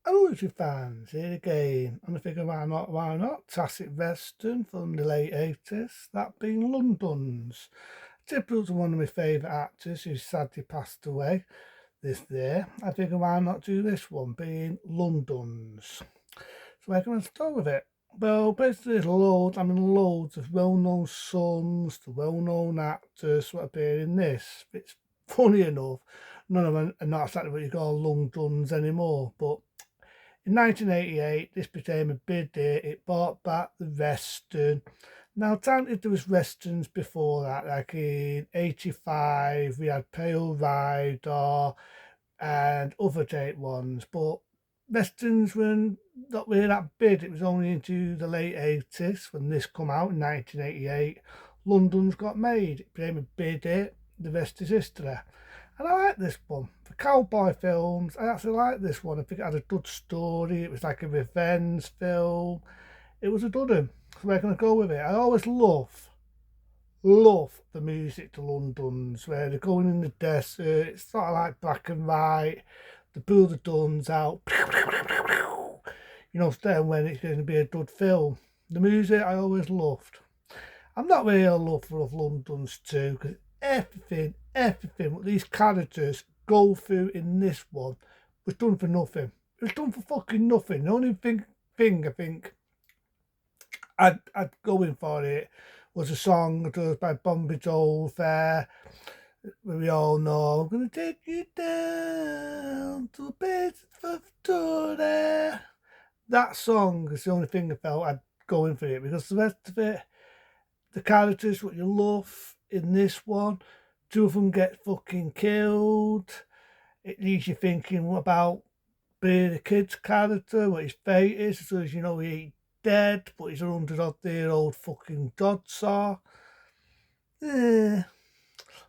Hello, YouTube fans, here again on the figure why not, classic western from the late 80s, that being London's. Typical to one of my favourite actors who sadly passed away this year. I figure why not do this one, being London's. So where can I start with it? Well, basically there's loads of well-known songs, the well-known actors that appear in this. It's funny enough, none of them are not exactly what you call London's anymore, but in 1988, this became a big hit. It brought back the Western. Now, granted, there was Westerns before that, like in 85, we had Pale Rider and other great ones, but Westerns were not really that big. It was only into the late 80s when this come out in 1988. London's got made. It became a big hit. The rest is history. And I like this one. For cowboy films, I actually like this one. I think it had a good story. It was like a revenge film. It was a good one. So we're going to go with it. I always love the music to London's, where they're going in the desert. It's sort of like black and white. They pull the guns out. You know, then when it's going to be a good film. The music I always loved. I'm not really a lover of London's too, because everything what these characters go through in this one was done for nothing. It was done for fucking nothing. The only thing I think I'd go in for it was a song that was by Bombi Joel there. We all know, I'm gonna take you down to a bit of Victoria. That song is the only thing I felt I'd go in for it, because the rest of it, the characters, what you love in this one, two of them get fucking killed. It leaves you thinking, what about Billy the Kid's character, what his fate is, so as you know he ain't dead, but he's a 100-odd-year-old fucking godsaw. But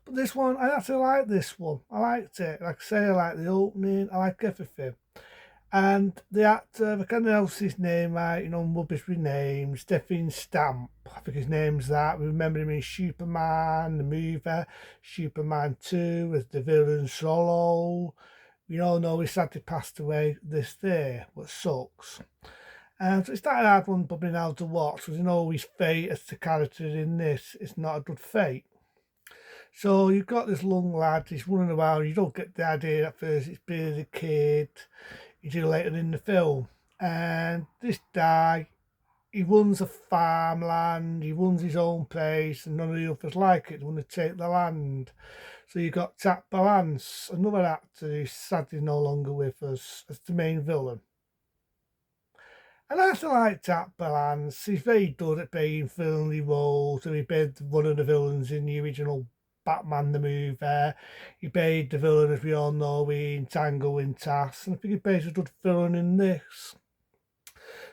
this one, I actually like this one. I liked it. Like I say, I like the opening, I like everything. And the actor, I can't pronounce his name right, rubbish with names, Stephen Stamp, I think his name's that. We remember him in Superman, the movie, Superman 2, as the villain Solo. We all know he sadly passed away this year, what sucks. And so it's that hard one but being able to watch, because his fate as the character in this is not a good fate. So you've got this young lad, he's running around, you don't get the idea at first it's Billy the Kid, you do later in the film. And this guy, he runs a farmland, he runs his own place, and none of the others like it, they want to take the land. So you've got Jack Palance, another actor who's sadly no longer with us, as the main villain. And I actually like Jack Palance. He's very good at playing villainly roles. So he played one of the villains in the original Batman the movie. He played the villain, as we all know, in Tango and Tass. And I think he plays a good villain in this.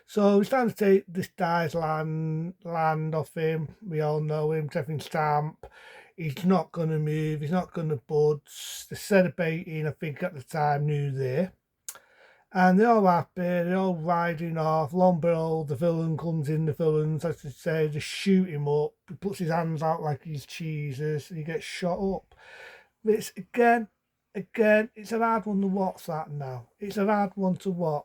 So he's trying to take this guy's land off him. We all know him, Stephen Stamp. He's not going to move. He's not going to budge. The celebrating, I think, at the time, New Year. And they're all happy, they're all riding off. Lo and behold, the villain comes in, the villains, as I say, just shoot him up. He puts his hands out like he's cheeses, and he gets shot up. But it's, again, it's a hard one to watch that now. It's a hard one to watch.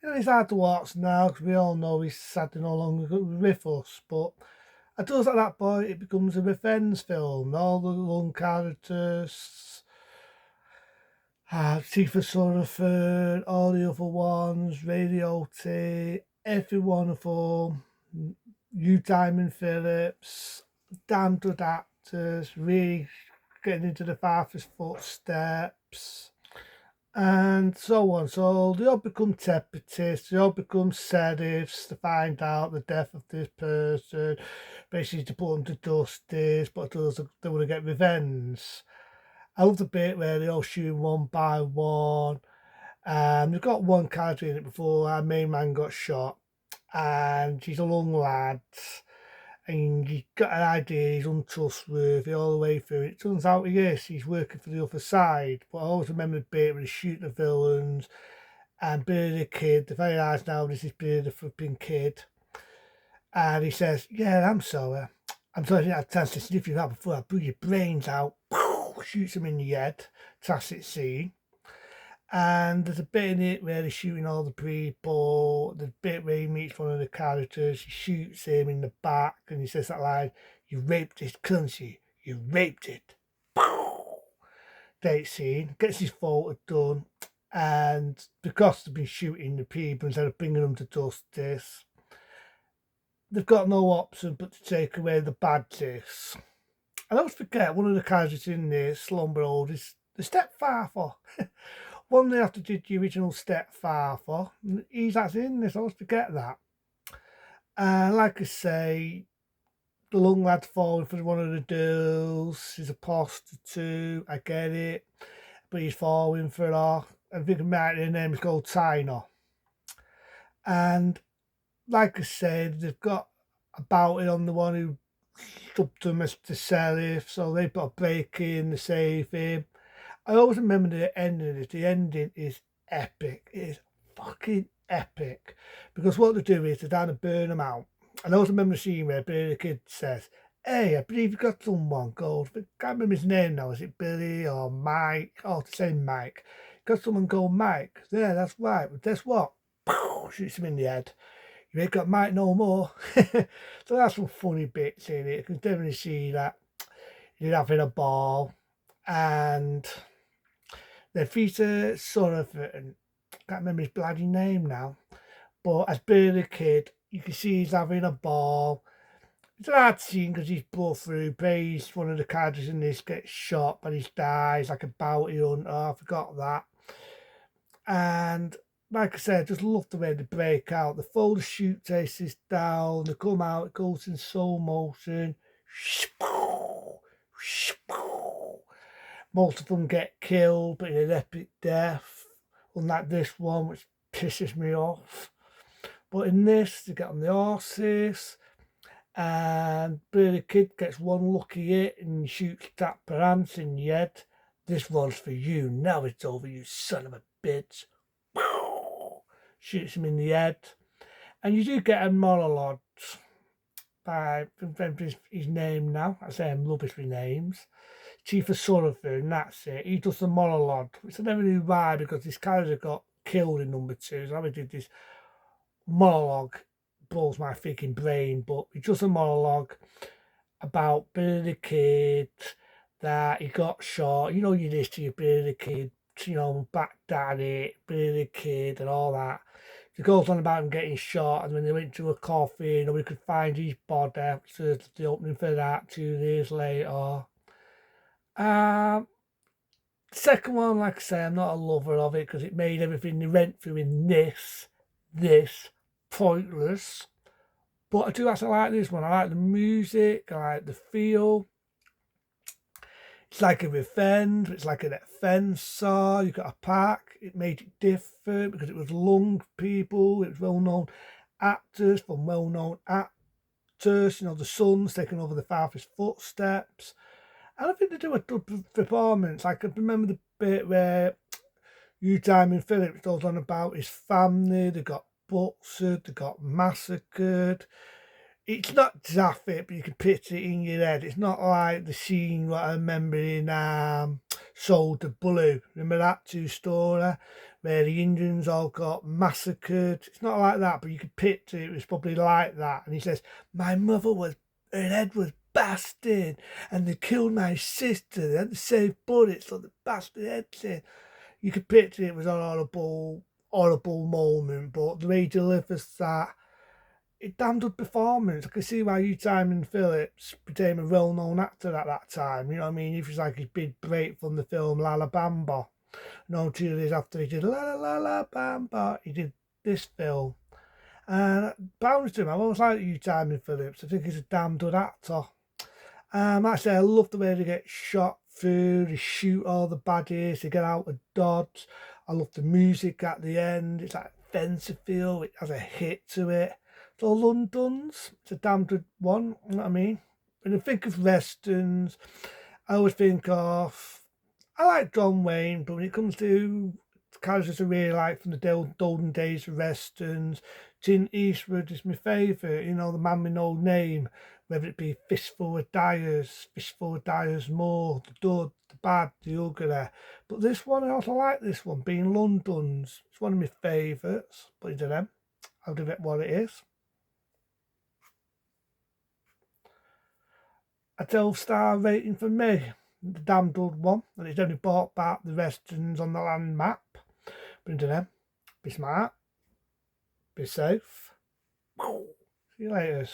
It's hard to watch now, because we all know he's sadly no longer with us. But I suppose at that point, it becomes a revenge film. All the young characters, Tifa Sutherland, all the other ones, Radio T, every one of them, Hugh Diamond Phillips, damn good actors, really getting into the father's footsteps, and so on. So they all become deputies, they all become sheriffs to find out the death of this person, basically to put them to justice, but they want to get revenge. I love the bit where they all shoot one by one. We've got one character in it before our main man got shot, and he's a young lad, and you got an idea he's untrustworthy all the way through. It turns out he's working for the other side. But I always remember the bit where they shoot the villains, and Billy the Kid, the very eyes now, this is Billy the flipping Kid, and he says, "Yeah, I'm sorry. I'm sorry I didn't have a chance to sniff you out before I blew your brains out." Shoots him in the head, classic scene. And there's a bit in it where he's shooting all the people. The bit where he meets one of the characters, he shoots him in the back, and he says that line, "You raped this country, you raped it." Date scene, gets his photo done, and because they've been shooting the people instead of bringing them to justice, they've got no option but to take away the badges. And I always forget one of the characters in this, Slumber Old, is the stepfather. One they have to do the original stepfather. He's actually in this, I always forget that. And like I say, the young lad falling for one of the girls. She's a prostitute, I get it. But he's falling for her. I think her name is called Tina. And like I said, they've got a bounty on the one who subbed him as the sheriff, so they've got to break in to save him. I always remember the ending of it. The ending is epic. It is fucking epic. Because what they do is they're down to burn them out. And I always remember the scene where Billy the Kid says, "Hey, I believe you got someone called," I can't remember his name now, is it Billy or Mike? Oh, to say Mike. Got someone called Mike. Yeah, that's right. But guess what? Shoots him in the head. You ain't got Mike no more. So that's some funny bits in it. You can definitely see that you're having a ball. And the feature son of it, and I can't remember his bloody name now, but as Billy the Kid, you can see he's having a ball. It's a hard scene because he's brought through, plays one of the characters in this, gets shot, but he dies like a bounty hunter. I forgot that. And like I said, I just love the way they break out. The photo shoot takes down, they come out, it goes in slow motion. Most of them get killed, but in an epic death. Unlike this one, which pisses me off. But in this, they get on the horses, and Billy the Kid gets one lucky hit and shoots that parents in the head. "This one's for you. Now it's over, you son of a bitch." Shoots him in the head. And you do get a monologue by, his name now, I say I'm rubbish with names, Chief of Sullivan, that's it. He does the monologue, which I never knew why, because this character got killed in number 2, so I did this monologue, blows my freaking brain, but he does a monologue about Billy the Kid, that he got shot. You know, you listen to your Billy the Kid, you know, back daddy, Billy the Kid, and all that. It goes on about him getting shot, and when they went to a coffin, nobody could find his body. So the opening for that 2 years later. Second one, like I say, I'm not a lover of it because it made everything they went through in this pointless. But I do actually like this one. I like the music, I like the feel. It's like a revenge, it's like an adventure. You got a pack, it made it different because it was young people, it was well-known actors from well-known actors. You know, the son's taking over the father's footsteps. And I think they do a good performance. I can remember the bit where Diamond Phillips goes on about his family. They got butchered, they got massacred. It's not graphic, but you can picture it in your head. It's not like the scene what I remember in Soldier Blue. Remember that true story where the Indians all got massacred? It's not like that, but you can picture it. It was probably like that. And he says, "My mother was, her head was bastard, and they killed my sister. They had to save bullets so the bastard heads in." You could picture it was an horrible moment, but the way he delivers that, it damn good performance. I can see why Diamond Phillips became a well-known actor at that time. You know what I mean? It was like his big break from the film La La Bamba. No, 2 years after he did La La La La Bamba, he did this film. And bounds to him, I've always liked Diamond Phillips. I think he's a damn good actor. Actually, I love the way they get shot through, they shoot all the baddies, they get out of dodge. I love the music at the end. It's like fencer feel, it has a hit to it. So London's, it's a damn good one, you know what I mean? When I think of westerns, I always think of, I like John Wayne, but when it comes to characters I really like from the olden days of westerns. Clint Eastwood is my favourite, you know, the man with no name, whether it be Fistful of Dyers More, the good, the bad, the ugly. But this one, I also like this one, being London's. It's one of my favourites, but into them, I'll give it what it is. A 12-star rating for me. The damn good one, and it's only brought back the westerns on the land map. But into them, be smart, be safe. See you later.